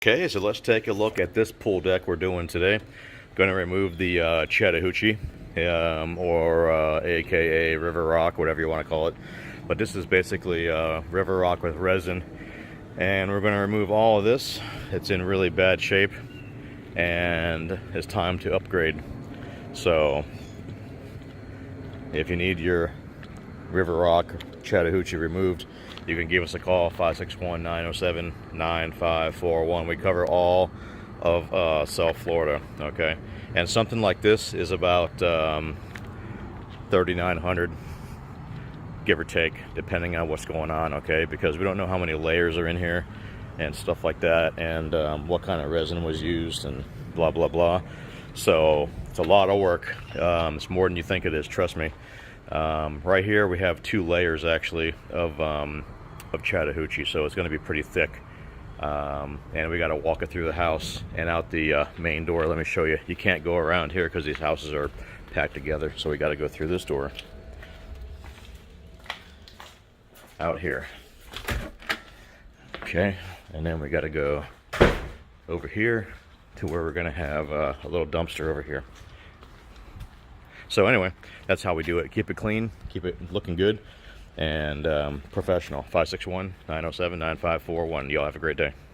Okay, so let's take a look at this pool deck we're doing today. Going to remove the Chattahoochee, or AKA River Rock, whatever you want to call it. But this is basically River Rock with resin. And we're going to remove all of this. It's in really bad shape and it's time to upgrade. So if you need your River Rock Chattahoochee removed, you can give us a call, 561-907-9541. We cover all of South Florida, okay? And something like this is about $3,900, give or take, depending on what's going on, okay? Because we don't know how many layers are in here and stuff like that, and what kind of resin was used and blah, blah, blah. So it's a lot of work. It's more than you think it is, trust me. Right here we have 2 layers actually of Chattahoochee, so it's going to be pretty thick, and we got to walk it through the house and out the main door. Let me show you. You can't go around here because these houses are packed together, so we got to go through this door out here, okay? And then we got to go over here to where we're going to have a little dumpster over here. So anyway, that's how we do it. Keep it clean, keep it looking good, and professional. 561-907-9541. Y'all have a great day.